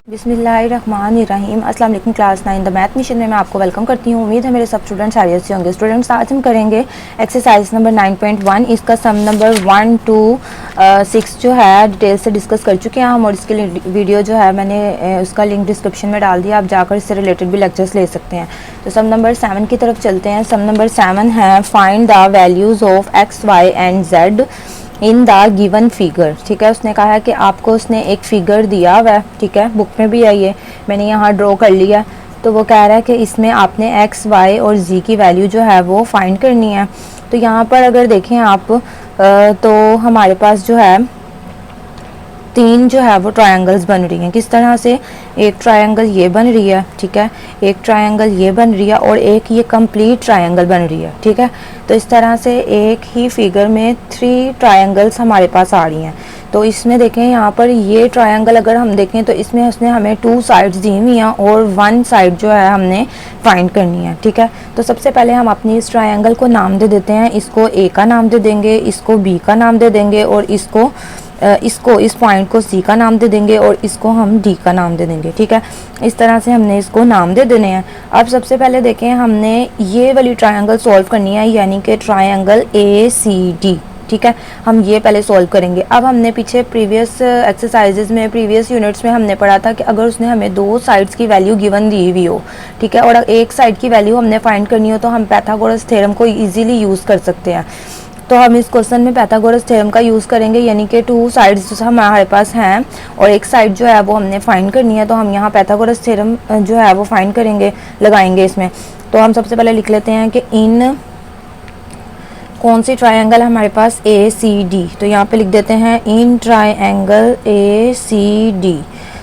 बिस्मिल्लाहिर्रहमानिर्रहीम। अस्सलाम वालेकुम क्लास 9 द मैथ मिशन में मैं आपको वेलकम करती हूँ। उम्मीद है मेरे सब स्टूडेंट्स खैरियत से होंगे। स्टूडेंट्स, आज हम करेंगे एक्सरसाइज नंबर 9.1। इसका सम नंबर 1 to 6 जो है डिटेल से डिस्कस कर चुके हैं हम, और इसके वीडियो जो है मैंने उसका लिंक डिस्क्रिप्शन में डाल दिया। आप जाकर इससे रिलेटेड भी लेक्चर्स ले सकते हैं। तो सम नंबर 7 की तरफ चलते हैं। सम नंबर 7 है find the values of x y and z in the given figure. ठीक है, उसने कहा है कि आपको उसने एक फिगर दिया हुआ है। ठीक है, बुक में भी है, ये मैंने यहाँ ड्रॉ कर लिया। तो वो कह रहा है कि इसमें आपने एक्स वाई और जी की वैल्यू जो है वो फाइंड करनी है। तो यहाँ पर अगर देखें आप तो हमारे पास जो है तीन जो है वो ट्रायंगल्स बन रही हैं। किस तरह से? एक ट्रायंगल ये बन रही है, ठीक है, एक ट्रायंगल ये बन रही है, और एक ये कंप्लीट ट्रायंगल बन रही है। ठीक है, तो इस तरह से एक ही फिगर में 3 ट्रायंगल्स हमारे पास आ रही हैं। तो इसमें देखें यहाँ पर ये ट्रायंगल अगर हम देखें तो इसमें उसने हमें 2 साइड्स दी हुई हैं और 1 साइड जो है हमने फाइंड करनी है। ठीक है, तो सबसे पहले हम अपनी इस ट्रायंगल को नाम दे देते हैं। इसको ए का नाम दे देंगे, इसको बी का नाम दे देंगे, और इस पॉइंट को सी का नाम दे देंगे, और इसको हम डी का नाम दे देंगे। ठीक है, इस तरह से हमने इसको नाम दे देने हैं। अब सबसे पहले देखें, हमने ये वाली ट्रायंगल सॉल्व करनी है, यानी कि ट्रायंगल ए सी डी। ठीक है, हम ये पहले सॉल्व करेंगे। अब हमने पीछे प्रीवियस एक्सरसाइजेज में, प्रीवियस यूनिट्स में हमने पढ़ा था कि अगर उसने हमें 2 साइड्स की वैल्यू गिवन दी हुई हो, ठीक है, और एक साइड की वैल्यू हमने फाइंड करनी हो, तो हम पाइथागोरस थ्योरम को इजीली यूज़ कर सकते हैं। तो हम इस क्वेश्चन में पाइथागोरस थ्योरम का यूज़ करेंगे, यानी कि 2 साइड्स हमारे पास हैं और एक साइड जो है वो हमने फाइंड करनी है। तो हम यहाँ पाइथागोरस थ्योरम जो है वो फाइंड करेंगे, लगाएंगे इसमें। तो हम सबसे पहले लिख लेते हैं कि इन कौन सी ट्रायंगल हमारे पास ए सी डी। तो यहाँ पे लिख देते हैं in triangle A C D.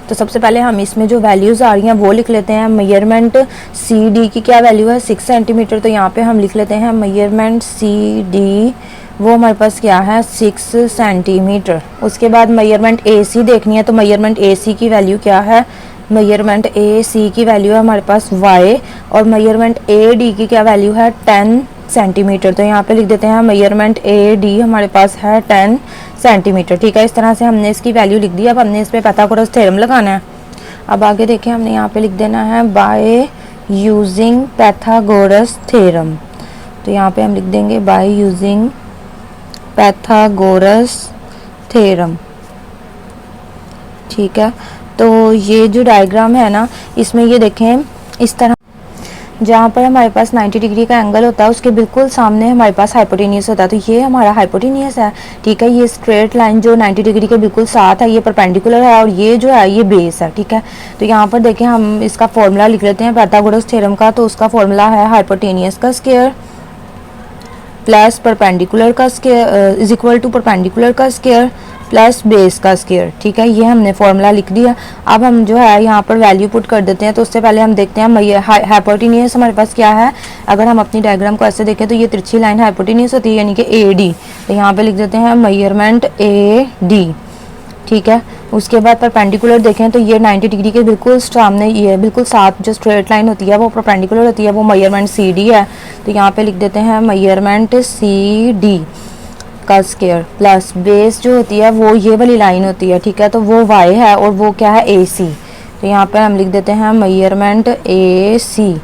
तो सबसे पहले हम इसमें जो वैल्यूज़ आ रही हैं वो लिख लेते हैं। मेजरमेंट सी डी की क्या वैल्यू है? 6 सेंटीमीटर। तो यहाँ पे हम लिख लेते हैं मेजरमेंट सी डी, वो हमारे पास क्या है? 6 सेंटीमीटर। उसके बाद मेजरमेंट ए सी देखनी है। तो मेजरमेंट ए सी की वैल्यू क्या है? मेजरमेंट ए सी की वैल्यू है हमारे पास y, और मेजरमेंट ए डी की क्या वैल्यू है? 10 सेंटीमीटर। तो यहाँ पे लिख देते हैं मेजरमेंट ए डी हमारे पास है 10 सेंटीमीटर। ठीक है, इस तरह से हमने इसकी वैल्यू लिख दी। अब हमने इस पर पाइथागोरस थ्योरम लगाना है। अब आगे देखें, हमने यहाँ पे लिख देना है बाय यूजिंग पाइथागोरस थ्योरम। तो यहाँ पे हम लिख देंगे बाय यूजिंग पाइथागोरस थ्योरम। ठीक है, तो ये जो डायग्राम है ना, इसमें ये देखें, इस तरह जहाँ पर हमारे पास 90 डिग्री का एंगल होता है उसके बिल्कुल सामने हमारे पास हाइपोटेनियस होता है। तो ये हमारा हाइपोटेनियस है। ठीक है, ये स्ट्रेट लाइन जो 90 डिग्री के बिल्कुल साथ है, ये परपेंडिकुलर है, और ये जो है ये बेस है। ठीक है, तो यहाँ पर देखें, हम इसका फॉर्मूला लिख लेते हैं पाइथागोरस थ्योरम का। तो उसका फॉर्मूला है हाइपोटेनियस का स्क्वायर प्लस परपेंडिकुलर का square is equal to perpendicular का स्क्वायर प्लस बेस का स्क्वायर। ठीक है, ये हमने फॉर्मूला लिख दिया। अब हम जो है यहाँ पर वैल्यू पुट कर देते हैं। तो उससे पहले हम देखते हैं हाइपोटेनियस हमारे पास क्या है। अगर हम अपनी डायग्राम को ऐसे देखें तो ये तिरछी लाइन हाइपोटेनियस होती है, यानी कि ए डी। तो यहाँ पे लिख देते हैं मेजरमेंट ए डी। ठीक है, उसके बाद परपेंडिकुलर देखें तो ये 90 डिग्री के बिल्कुल सामने, ये बिल्कुल साथ जो स्ट्रेट लाइन होती है वो परपेंडिकुलर होती है, वो मेजरमेंट सी डी है। तो यहाँ पे लिख देते हैं मेजरमेंट सी डी का स्क्वायर प्लस बेस जो होती है वो ये वाली लाइन होती है। ठीक है, तो वो y है और वो क्या है? ए सी। तो यहाँ पे हम लिख देते हैं मेजरमेंट ए सी।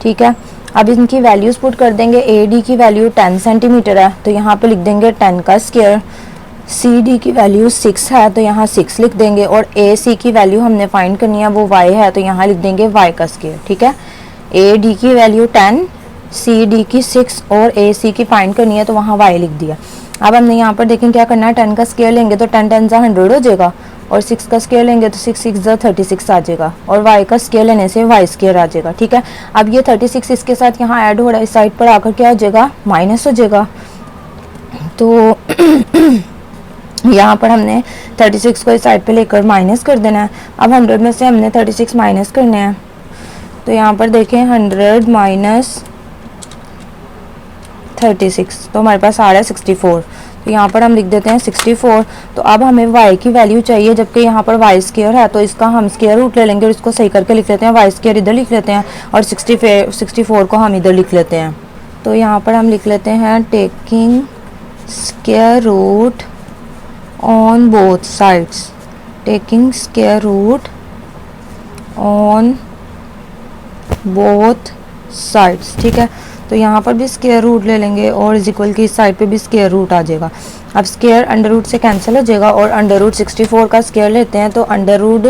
ठीक है, अब इनकी वैल्यूज़ पुट कर देंगे। ए डी की वैल्यू 10 सेंटीमीटर है, तो यहाँ पे लिख देंगे 10 का स्क्वायर। सी डी की वैल्यू 6 है, तो यहाँ 6 लिख देंगे, और ए सी की वैल्यू हमने फाइंड करनी है, वो y है, तो यहाँ लिख देंगे y का स्क्वायर। ठीक है, ए डी की वैल्यू 10, सी डी की 6 और ए सी की फाइंड करनी है, तो वहाँ y लिख दिया। अब हमने यहाँ पर देखें क्या करना है। 10 का स्क्वायर लेंगे तो 10 10 100 हो जाएगा, और 6 का स्क्वायर लेंगे तो 6 6 36 आ जाएगा, और y का स्क्वायर लेने से y स्क्वायर आ जाएगा। ठीक है, अब ये 36 इसके साथ यहाँ ऐड हो रहा है, इस साइड पर आकर क्या हो जाएगा? माइनस हो जाएगा। तो यहाँ पर हमने 36 को इस साइड पे लेकर माइनस कर देना है। अब 100 में से हमने 36 माइनस करने हैं। तो यहाँ पर देखें 100 माइनस 36, तो हमारे पास आ रहा है 64। तो यहाँ पर हम लिख देते हैं 64। तो अब हमें y की वैल्यू चाहिए, जबकि यहाँ पर y स्क्वायर है, तो इसका हम स्क्वायर रूट ले लेंगे और इसको सही करके लिख लेते हैं। y स्क्वायर इधर लिख लेते हैं और 64 को हम इधर लिख लेते हैं। तो यहाँ पर हम लिख लेते हैं taking square root on both sides, taking square root on both sides, ठीक है। तो यहाँ पर भी स्क्वायर रूट ले लेंगे और इज इक्वल की इस साइड पे भी स्क्वायर रूट आ जाएगा। अब स्क्वायर अंडर रूट से कैंसिल हो जाएगा और अंडर रूट 64 का स्क्वायर लेते हैं, तो अंडर रूट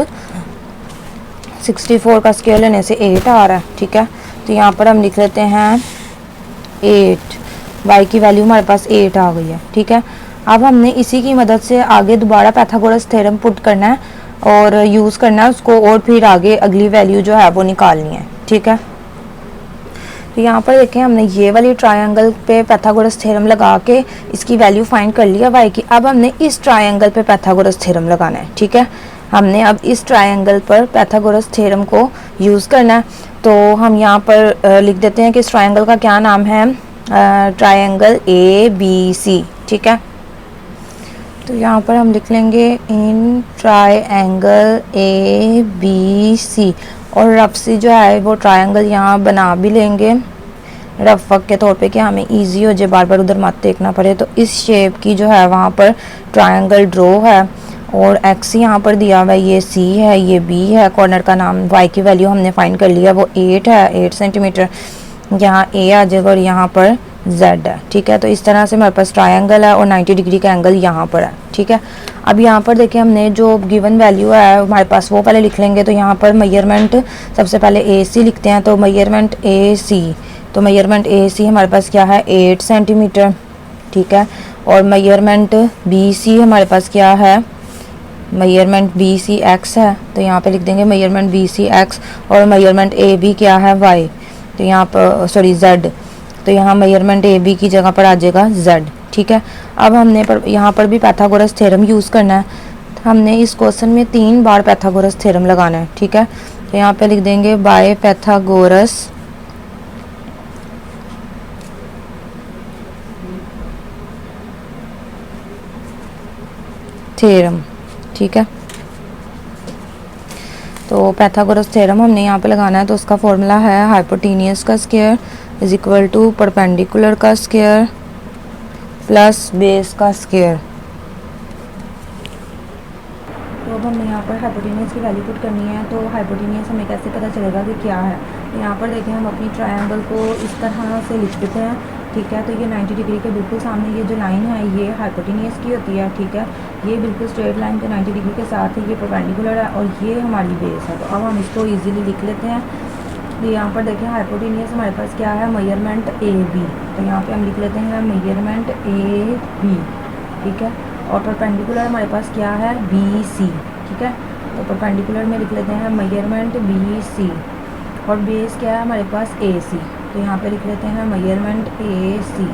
64 का स्क्वायर लेने से 8 आ रहा है, ठीक है। तो यहाँ पर हम लिख लेते हैं 8, y की वैल्यू हमारे पास 8 आ गई है, ठीक है। अब हमने इसी की मदद से आगे दोबारा पाइथागोरस थ्योरम पुट करना है और यूज़ करना है उसको, और फिर आगे अगली वैल्यू जो है वो निकालनी है, ठीक है। तो यहाँ पर देखें हमने ये वाली ट्रायंगल पे पाइथागोरस थ्योरम लगा के इसकी वैल्यू फाइंड कर लिया y की। अब हमने इस ट्रायंगल पे पाइथागोरस थ्योरम लगाना है, ठीक है। हमने अब इस ट्रायंगल पर पाइथागोरस थ्योरम को यूज़ करना है। तो हम यहाँ पर लिख देते हैं कि इस ट्रायंगल का क्या नाम है, ट्रायंगल ABC, ठीक है। तो यहाँ पर हम लिख लेंगे इन ट्रायंगल ABC, और रफ सी जो है वो ट्रायंगल यहाँ बना भी लेंगे रफ वर्क के तौर पे कि हमें इजी हो जाए, बार बार उधर मत देखना पड़े। तो इस शेप की जो है वहाँ पर ट्रायंगल ड्रॉ है और एक्स यहाँ पर दिया हुआ है, ये सी है, ये बी है, कॉर्नर का नाम, वाई की वैल्यू हमने फाइंड कर लिया वो 8 है, 8 सेंटीमीटर, यहाँ ए आ जाएगा और यहाँ पर जेड है, ठीक है। तो इस तरह से हमारे पास ट्रायंगल है और 90 डिग्री का एंगल यहाँ पर है, ठीक है। अब यहाँ पर देखिए हमने जो गिवन वैल्यू है हमारे पास वो पहले लिख लेंगे। तो यहाँ पर मेजरमेंट सबसे पहले ए सी लिखते हैं, तो मेजरमेंट ए सी, तो मेजरमेंट ए सी हमारे पास क्या है 8 सेंटीमीटर, ठीक है। और मेजरमेंट बी सी हमारे पास क्या है, मेजरमेंट बी सी एक्स है, तो यहाँ पे लिख देंगे मेजरमेंट बी सी एक्स। और मेजरमेंट ए बी क्या है वाई, तो यहाँ पर सॉरी जेड, तो यहाँ मेजरमेंट ए बी की जगह पर आ जाएगा जेड, ठीक है। अब हमने यहाँ पर भी पाइथागोरस थ्योरम यूज़ करना है। हमने इस क्वेश्चन में 3 बार पाइथागोरस थ्योरम लगाना है, ठीक है। तो यहाँ पे लिख देंगे बाय पाइथागोरस थ्योरम, ठीक है। तो पाइथागोरस थ्योरम हमने यहाँ पे लगाना है, तो उसका फॉर्मूला है हाइपोटेनियस का square is equal to perpendicular का स्क्वायर प्लस बेस का स्क्वायर। तो अब हमने यहाँ पर हाइपोटेनियस की वैल्यू पुट करनी है। तो हाइपोटेनियस हमें कैसे पता चलेगा कि क्या है, तो यहाँ पर देखें हम अपनी ट्रायंगल को इस तरह से लिख देते हैं, ठीक है। तो ये 90 डिग्री के बिल्कुल सामने ये जो लाइन है ये हाइपोटेनियस की होती है, ठीक है। ये बिल्कुल स्ट्रेट लाइन के 90 डिग्री के साथ है, ये परपेंडिकुलर है और ये हमारी बेस है। तो अब हम इसको ईजिली लिख लेते हैं। तो यहाँ पर देखें हाइपोटेनियस हमारे पास क्या है, मेजरमेंट ए बी, तो यहाँ पे हम लिख लेते हैं मेजरमेंट ए बी, ठीक है। और परपेंडिकुलर हमारे पास क्या है बी सी, ठीक है। तो परपेंडिकुलर में लिख लेते हैं मेजरमेंट बी सी, और बेस क्या है हमारे पास ए सी, तो यहाँ पे लिख लेते हैं मेजरमेंट ए सी,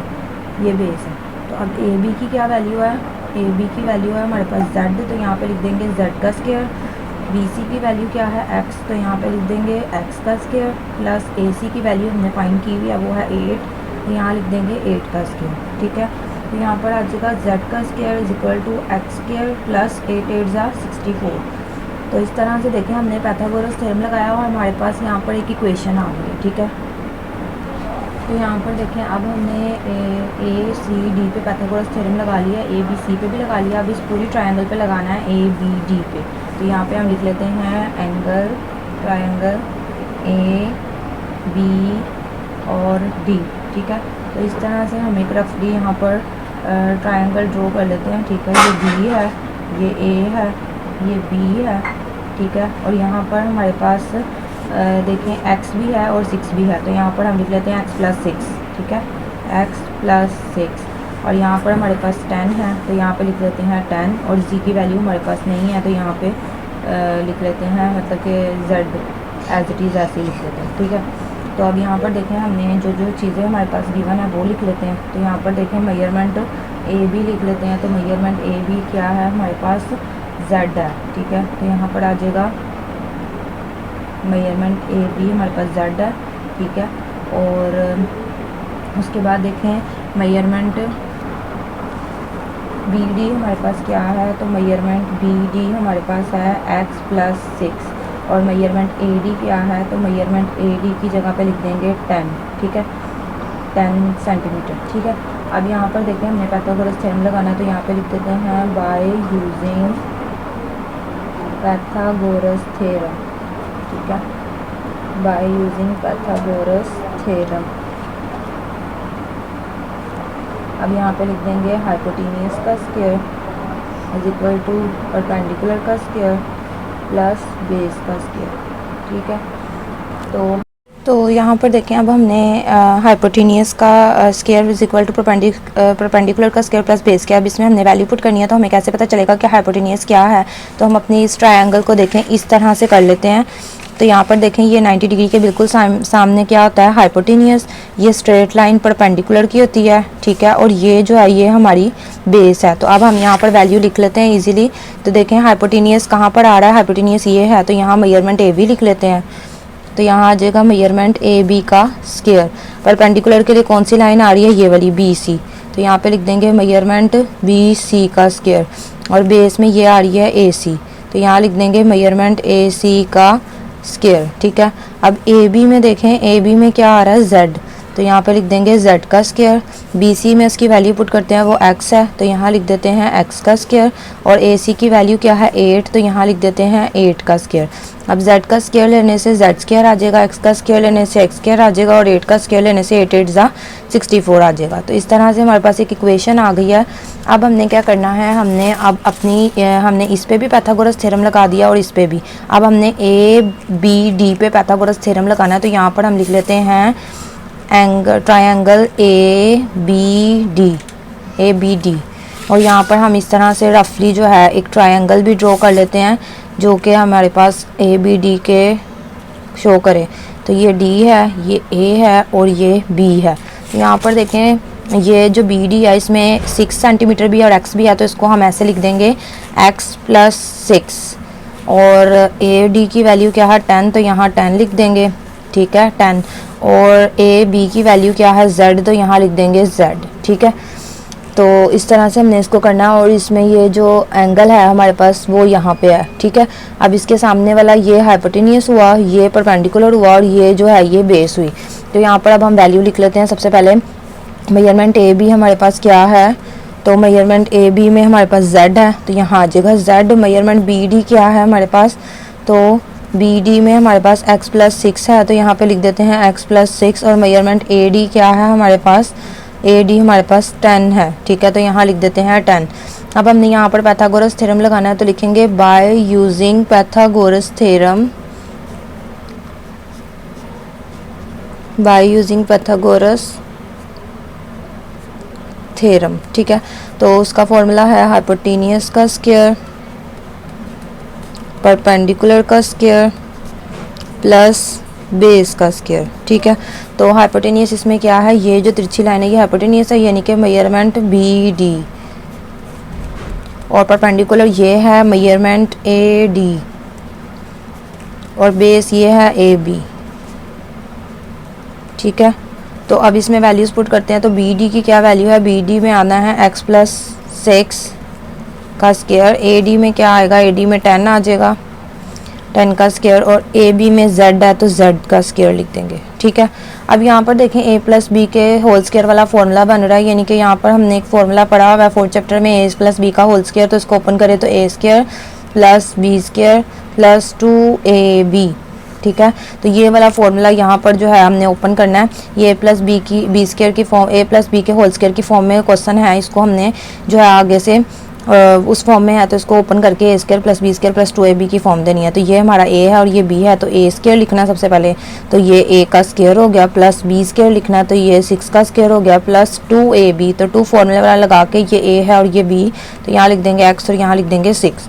ये बेस है। तो अब ए बी की क्या वैल्यू है, ए बी की वैल्यू है हमारे पास जेड, तो यहाँ पे लिख देंगे जेड का स्क्वायर। बी सी की वैल्यू क्या है एक्स, तो यहाँ पे लिख देंगे एक्स का स्क्वायर, प्लस ए सी की वैल्यू हमने फाइंड की हुई है वो है 8, तो यहाँ लिख देंगे 8 का स्क्वायर, ठीक है। तो यहाँ पर आ जाएगा जेड का square is equal to x square plus 8 8 ज़ा 64। तो इस तरह से देखें हमने पाइथागोरस थ्योरम लगाया और हमारे पास यहाँ पर एक इक्वेशन आ गई है, ठीक है। तो यहाँ पर देखें अब हमने ए सी डी पे पाइथागोरस थ्योरम लगा लिया, ए बी सी पे भी लगा लिया, अब इस पूरी ट्रायंगल पे लगाना है ए बी डी पे। तो यहाँ पे हम लिख लेते हैं एंगल ट्रायंगल ए बी और डी, ठीक है। तो इस तरह से हम एक रफली यहाँ पर ट्रायंगल ड्रॉ कर लेते हैं, ठीक है। ये बी है, ये ए है, ये बी है, ठीक है। और यहाँ पर हमारे पास देखें एक्स भी है और 6 भी है, तो यहाँ पर हम लिख लेते हैं एक्स प्लस 6, ठीक है, एक्स प्लस 6। और यहाँ पर हमारे पास 10 है, तो यहाँ पे लिख लेते हैं 10, और जी की वैल्यू हमारे पास नहीं है, तो यहाँ पे लिख लेते हैं मतलब कि जेड एज इट इज़ ऐसे लिख लेते हैं, ठीक है। तो अब यहाँ पर देखें हमने जो जो चीज़ें हमारे पास गिवन है वो लिख लेते हैं। तो यहाँ पर देखें मेजरमेंट ए बी लिख लेते हैं, तो मेजरमेंट ए बी क्या है हमारे पास जेड है, ठीक है। तो यहाँ पर आ जाएगा मेजरमेंट ए बी हमारे पास जेड है, ठीक है। और उसके बाद देखें मेजरमेंट बी डी हमारे पास क्या है, तो मेजरमेंट बी डी हमारे पास है एक्स प्लस 6, और मेजरमेंट ए डी क्या है, तो मेजरमेंट ए डी की जगह पे लिख देंगे 10, ठीक है, 10 सेंटीमीटर, ठीक है। अब यहाँ पर देखें हमने पाइथागोरस थ्योरम लगाना है, तो यहाँ पे लिख देते हैं बाय यूजिंग पाइथागोरस थ्योरम, ठीक है, बाय यूजिंग पाइथागोरस थ्योरम। अब यहाँ पे लिख देंगे हाइपोटेन्यूज का square is equal to perpendicular का स्क्वायर प्लस बेस का स्क्वायर। ठीक है, तो यहाँ पर देखें, अब हमने हाइपोटेन्यूज का square is equal to perpendicular का स्क्वायर प्लस बेस किया। अब इसमें हमने वैल्यू पुट करनी है, तो हमें कैसे पता चलेगा कि हाइपोटेन्यूज क्या है। तो हम अपनी इस ट्रायंगल को देखें, इस तरह से कर लेते हैं। तो यहाँ पर देखें, ये 90 डिग्री के बिल्कुल सामने क्या होता है, हाइपोटेन्यूज। ये स्ट्रेट लाइन परपेंडिकुलर की होती है, ठीक है, और ये जो है ये हमारी बेस है। तो अब हम यहाँ पर वैल्यू लिख लेते हैं इजीली। तो देखें हाइपोटेन्यूज कहाँ पर आ रहा है, हाइपोटेन्यूज ये है, तो यहाँ मेजरमेंट ए बी लिख लेते हैं। तो यहाँ आ जाएगा मेजरमेंट ए बी का स्क्वायर। परपेंडिकुलर के लिए कौन सी लाइन आ रही है, ये वाली बी सी। तो यहाँ पे लिख देंगे मेजरमेंट बी सी का स्क्वायर, और बेस में ये आ रही है ए सी। तो यहाँ लिख देंगे मेजरमेंट ए सी का स्क्वायर। ठीक है, अब ए बी में देखें, ए बी में क्या आ रहा है, जेड। तो यहाँ पे लिख देंगे जेड का स्क्वायर। बी सी में इसकी वैल्यू पुट करते हैं, वो एक्स है, तो यहाँ लिख देते हैं एक्स का स्क्वायर। और ए सी की वैल्यू क्या है, 8, तो यहाँ लिख देते हैं 8 का स्क्वायर। अब जेड का स्क्वायर लेने से जेड स्क्वायर आ जाएगा, एक्स का स्क्वायर लेने से एक्स स्क्वायर आ जाएगा, और 8 का स्क्वायर लेने से 8 8 ज़ा 64 आ जाएगा। तो इस तरह से हमारे पास एक इक्वेशन आ गई है। अब हमने क्या करना है, हमने अब हमने इस पे भी पाइथागोरस थ्योरम लगा दिया और इस पे भी। अब हमने ए बी डी पे पाइथागोरस थ्योरम लगाना है। तो यहाँ पर हम लिख लेते हैं ट्रायंगल ए बी डी, और यहाँ पर हम इस तरह से रफली जो है एक ट्रायंगल भी ड्रॉ कर लेते हैं, जो कि हमारे पास ए बी डी के शो करे। तो ये डी है, ये ए है, और ये बी है। तो यहाँ पर देखें, ये जो बी डी है इसमें 6 सेंटीमीटर भी और एक्स भी है, तो इसको हम ऐसे लिख देंगे एक्स प्लस 6। और ए डी की वैल्यू क्या है, 10, तो यहाँ 10 लिख देंगे। ठीक है, 10। और ए बी की वैल्यू क्या है, z, तो यहाँ लिख देंगे z। ठीक है, तो इस तरह से हमने इसको करना है। और इसमें ये जो एंगल है हमारे पास वो यहाँ पे है। ठीक है, अब इसके सामने वाला ये हाइपोटेन्यूज हुआ, ये परपेंडिकुलर हुआ, और ये जो है ये बेस हुई। तो यहाँ पर अब हम वैल्यू लिख लेते हैं। सबसे पहले मेजरमेंट ए बी हमारे पास क्या है, तो मेजरमेंट ए बी में हमारे पास z है, तो यहाँ आ जाएगा z। मेजरमेंट बी डी क्या है हमारे पास, तो बी डी में हमारे पास x प्लस 6 है, तो यहाँ पे लिख देते हैं x प्लस 6। और मेजरमेंट ए डी क्या है हमारे पास, ए डी हमारे पास 10 है। ठीक है, तो यहाँ लिख देते हैं 10। अब हमने यहाँ पर पाइथागोरस थ्योरम लगाना है, तो लिखेंगे by using Pythagoras theorem, by using Pythagoras theorem. ठीक है, तो उसका फॉर्मूला है हाइपोटेन्यूज का स्क्वायर, परपेंडिकुलर का स्क्वायर प्लस बेस का स्क्वायर। ठीक है, तो हाइपोटेन्यूज इसमें क्या है, ये जो तिरछी लाइन है ये हाइपोटेन्यूज है, यानी कि मेजरमेंट बी डी, और परपेंडिकुलर ये है मेजरमेंट ए डी, और बेस ये है ए बी। ठीक है, तो अब इसमें वैल्यूज पुट करते हैं। तो बी डी की क्या वैल्यू है, बी डी में आना है एक्स प्लस 6 का स्क्वायर। ए डी में क्या आएगा, ए डी में 10 आ जाएगा, 10 का स्क्वायर। और ए बी में z है, तो z का स्क्वायर लिख देंगे। ठीक है, अब यहाँ पर देखें a प्लस बी के होल स्क्वायर वाला फॉर्मूला बन रहा है, यानी कि यहाँ पर हमने एक फॉर्मूला पढ़ा हुआ है 4th चैप्टर में, a प्लस बी का होल स्क्वायर। तो इसको ओपन करें तो a square plus B square plus 2ab। ठीक है, तो ये वाला फॉर्मूला यहाँ पर जो है हमने ओपन करना है। ये a प्लस बी की बी स्क्वायर की फॉर्म, a प्लस बी के होल स्क्वायर की फॉर्म में क्वेश्चन है, इसको हमने जो है आगे से उस फॉर्म में है, तो इसको ओपन करके A square plus B square plus 2ab की फॉर्म देनी है। तो ये हमारा a है और ये b है, तो a स्क्वायर लिखना सबसे पहले, तो ये a का स्क्वायर हो गया, प्लस b स्क्वायर लिखना, तो ये 6 का स्क्वायर हो गया, प्लस 2ab। तो 2 फॉर्मूले वाला लगा के ये a है और ये b, तो यहाँ लिख देंगे x और यहाँ लिख देंगे 6।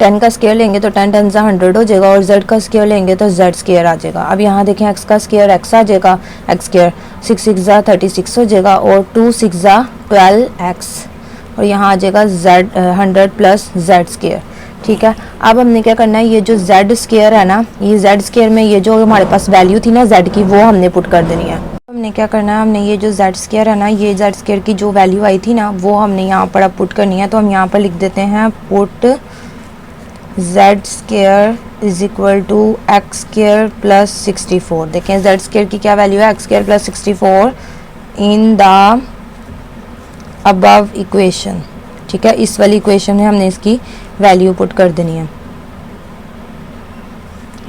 10 का स्क्वायर लेंगे तो 10 10 100 हो जाएगा, और z का स्क्वायर लेंगे तो z स्क्वायर आ जाएगा। अब यहाँ देखें x का स्क्वायर x आ जाएगा, x स्क्वायर 6 6 36 हो जाएगा, और 2 6 12x, और यहाँ आ जाएगा z 100 प्लस z स्क्वायर। ठीक है, अब हमने क्या करना है, ये जो z स्क्वायर है ना, ये z स्क्वायर में ये जो हमारे पास वैल्यू थी ना z की, वो हमने पुट कर देनी है। हमने क्या करना है, हमने ये जो z स्क्वायर है ना, ये z स्क्वायर की जो वैल्यू आई थी ना, वो हमने यहाँ पर अब पुट करनी है। तो हम यहाँ पर लिख देते हैं put z square is equal to x square plus 64। देखें z स्क्वायर की क्या वैल्यू है, x square plus 64 in the above equation. ठीक है, इस वाली इक्वेशन में हमने इसकी वैल्यू पुट कर देनी है।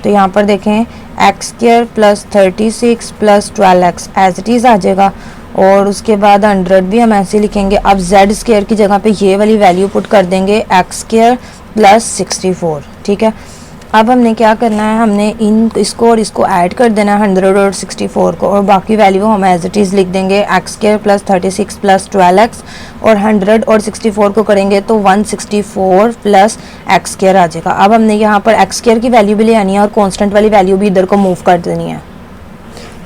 तो यहाँ पर देखें X square plus 36 plus 12x as it is आ जाएगा, और उसके बाद 100 भी हम ऐसे लिखेंगे। अब जेड स्क्वायर की जगह पे ये वाली वैल्यू पुट कर देंगे एक्स स्क्वायर प्लस 64, ठीक है। अब हमने क्या करना है, हमने इसको और इसको ऐड कर देना है 100 और 64 को, और बाकी वैल्यू हम एज इट इज़ लिख देंगे x square plus 36 plus 12x, और 100 और 64 को करेंगे तो 164 प्लस एक्स स्क्वायर आ जाएगा। अब हमने यहाँ पर एक्स स्क्वायर की वैल्यू भी ले आनी है और कॉन्स्टेंट वाली वैल्यू भी इधर को मूव कर देनी है।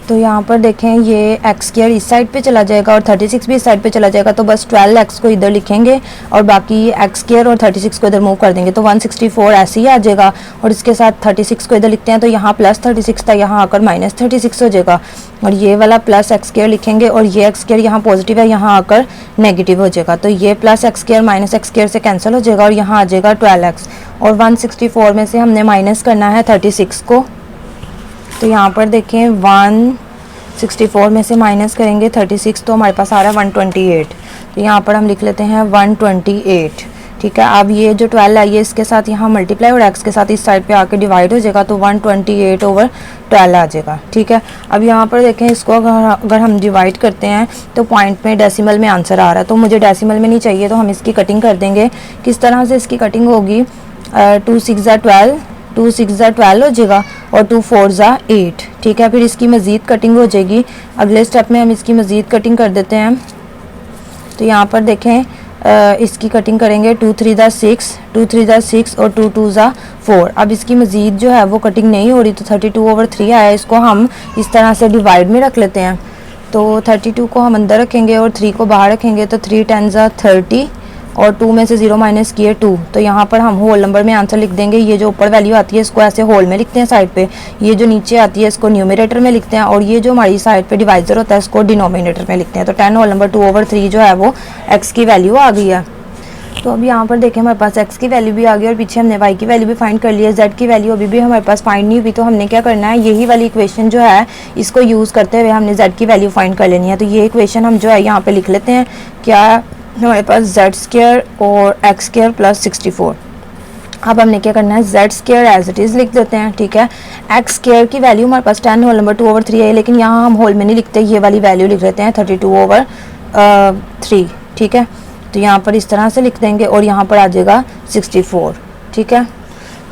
तो यहाँ पर देखें ये एक्स स्क्वायर इस साइड पे चला जाएगा और 36 भी इस साइड पे चला जाएगा, तो बस 12x को इधर लिखेंगे और बाकी एक्स स्क्वायर और 36 को इधर मूव कर देंगे, तो 164 ऐसे ही आ जाएगा। और इसके साथ 36 को इधर लिखते हैं, तो यहाँ प्लस 36 था, यहाँ आकर माइनस 36 हो जाएगा, और ये वाला प्लस एक्स स्क्वायर लिखेंगे और ये एक्स स्क्वायर यहाँ पॉजिटिव है, यहाँ आकर नेगेटिव हो जाएगा, तो ये plus x square minus x square से कैंसिल हो जाएगा और यहाँ आ जाएगा 12x, और 164 में से हमने माइनस करना है 36 को। तो यहाँ पर देखें 164 में से माइनस करेंगे 36, तो हमारे पास आ रहा है 128। तो यहाँ पर हम लिख लेते हैं 128, ठीक है। अब ये जो 12 आई है इसके साथ यहाँ मल्टीप्लाई और x के साथ इस साइड पे आके डिवाइड हो जाएगा, तो 128/12 आ जाएगा, ठीक है। अब यहाँ पर देखें इसको अगर हम डिवाइड करते हैं तो पॉइंट में डेसिमल में आंसर आ रहा है, तो मुझे डेसिमल में नहीं चाहिए, तो हम इसकी कटिंग कर देंगे। किस तरह से इसकी कटिंग होगी, 2 6 12 2 6 12 हो जाएगा और 2 4 8, ठीक है। फिर इसकी मज़ीद कटिंग हो जाएगी, अगले स्टेप में हम इसकी मज़ीद कटिंग कर देते हैं। तो यहाँ पर देखें इसकी कटिंग करेंगे 2 3 6 2 3 6 और 2 2 4। अब इसकी मज़ीद जो है वो कटिंग नहीं हो रही, तो 32/3 आया, इसको हम इस तरह से डिवाइड में रख लेते हैं। तो 32 को हम अंदर रखेंगे और 3 को बाहर रखेंगे, तो 3 10 30 और 2 में से 0 माइनस किए 2, तो यहाँ पर हम होल नंबर में आंसर लिख देंगे। ये जो ऊपर वैल्यू आती है इसको ऐसे होल में लिखते हैं साइड पे, ये जो नीचे आती है इसको न्यूमरेटर में लिखते हैं, और ये जो हमारी साइड पे डिवाइजर होता है इसको डिनोमिनेटर में लिखते हैं। तो 10 होल नंबर 2/3 जो है वो x की वैल्यू आ गई है। तो अब यहाँ पर देखें हमारे पास x की वैल्यू भी आ गई और पीछे हमने y की वैल्यू भी फाइंड कर ली है। z की वैल्यू अभी भी हमारे पास फाइंड नहीं हुई, तो हमने क्या करना है, यही वाली इक्वेशन जो है इसको यूज़ करते हुए हमने z की वैल्यू फाइंड कर लेनी है। तो ये इक्वेशन हम जो है यहाँ पे लिख लेते हैं, क्या हमारे पास जेड स्क्वायर और एक्स स्क्वायर प्लस 64। अब हमने क्या करना है, z square as it is लिख देते हैं, ठीक है। एक्स स्क्वायर की वैल्यू हमारे पास 10 होल नंबर 2/3 है, लेकिन यहाँ हम होल में नहीं लिखते, ये वाली वैल्यू लिख देते हैं 32/3, ठीक है। तो यहाँ पर इस तरह से लिख देंगे और यहाँ पर आ जाएगा 64, ठीक है।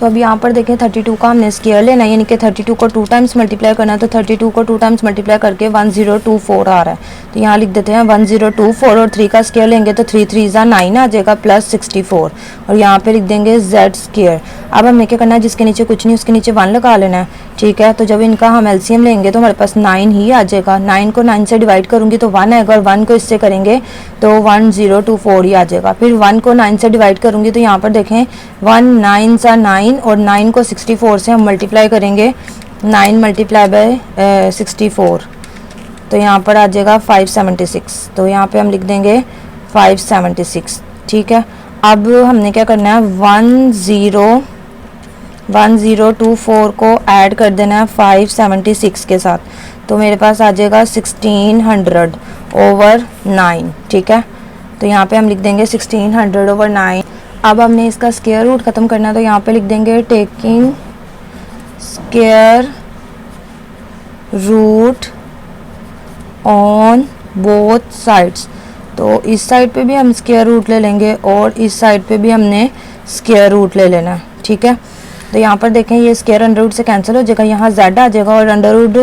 तो अब यहाँ पर देखें 32 का हमने स्क्वायर लेना है, यानी कि 32 को 2 टाइम्स मल्टीप्लाई करना है, तो 32 को 2 टाइम्स मल्टीप्लाई करके 1024 आ रहा है। तो यहाँ लिख देते हैं 1024 और 3 का स्क्वायर लेंगे तो 3 3 9 आ जाएगा प्लस 64, और यहाँ पे लिख देंगे जेड स्क्वायर। अब हमें क्या करना है, जिसके नीचे कुछ नहीं उसके नीचे 1 लगा लेना है, ठीक है। तो जब इनका हम एलसीएम लेंगे तो हमारे पास 9 ही आ जाएगा। 9 को 9 से डिवाइड करूँगी तो 1 आएगा, और 1 को इससे करेंगे तो 1024 ही आ जाएगा। फिर 1 को 9 से डिवाइड करूँगी तो यहाँ पर देखें 1 9 सा 9, और 9 को 64 से हम मल्टीप्लाई करेंगे, 9 मल्टीप्लाई बाय 64, तो यहाँ पर आ जाएगा 576। तो यहाँ पे हम लिख देंगे 576, ठीक है। अब हमने क्या करना है, 1024 को ऐड कर देना है 576 के साथ, तो मेरे पास आ जाएगा 1600/9, ठीक है। तो यहाँ पे हम लिख देंगे 1600/9। अब हमने इसका स्क्वायर रूट ख़त्म करना है, तो यहाँ पे लिख देंगे taking square root on both sides. तो इस साइड पे भी हम स्क्वायर रूट ले लेंगे और इस साइड पे भी हमने स्क्वायर रूट ले लेना है, ठीक है। तो यहाँ पर देखें ये स्क्वायर अंडर रूट से कैंसिल हो जाएगा, यहाँ z आ जाएगा, और अंडर रूट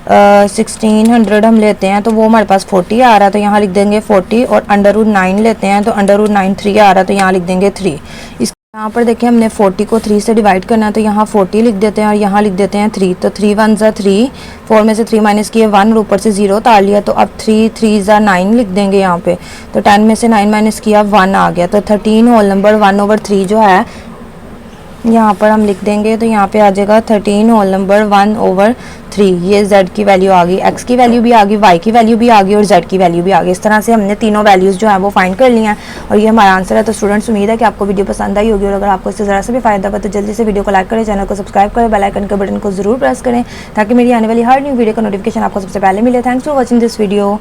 1600 हम लेते हैं तो वो हमारे पास 40 आ रहा है, तो यहाँ लिख देंगे 40, और अंडर रूट 9 लेते हैं तो अंडर रूट 9 3 आ रहा है, तो यहाँ लिख देंगे 3। इस यहाँ पर देखिए हमने 40 को 3 से डिवाइड करना है, तो यहाँ 40 लिख देते हैं और यहाँ लिख देते हैं 3, तो 3 1 ज़ा 3, 4 में से 3 माइनस किए 1 और ऊपर से 0 उतार लिया, तो अब 3 3 ज़ा 9 लिख देंगे यहाँ पे, तो 10 में से 9 माइनस किया 1 आ गया, तो 13 होल नंबर 1/3 जो है यहाँ पर हम लिख देंगे, तो यहाँ पे आ जाएगा 13 होल नंबर 1/3। ये z की वैल्यू आ गई, x की वैल्यू भी आ गई, y की वैल्यू भी आ गई और z की वैल्यू भी आ गई। इस तरह से हमने तीनों वैल्यूज़ जो है वो फाइंड कर ली हैं और ये हमारा आंसर है। तो स्टूडेंट्स उम्मीद है कि आपको वीडियो पसंद आई होगी, और अगर आपको इससे ज़रा से भी फायदा हुआ तो जल्दी से वीडियो को लाइक करें, चैनल को सब्सक्राइब करें, बेल आइकन के बटन को जरूर प्रेस करें ताकि मेरी आने वाली हर न्यू वीडियो का नोटिफिकेशन आपको सबसे पहले मिले। Thanks for watching this video.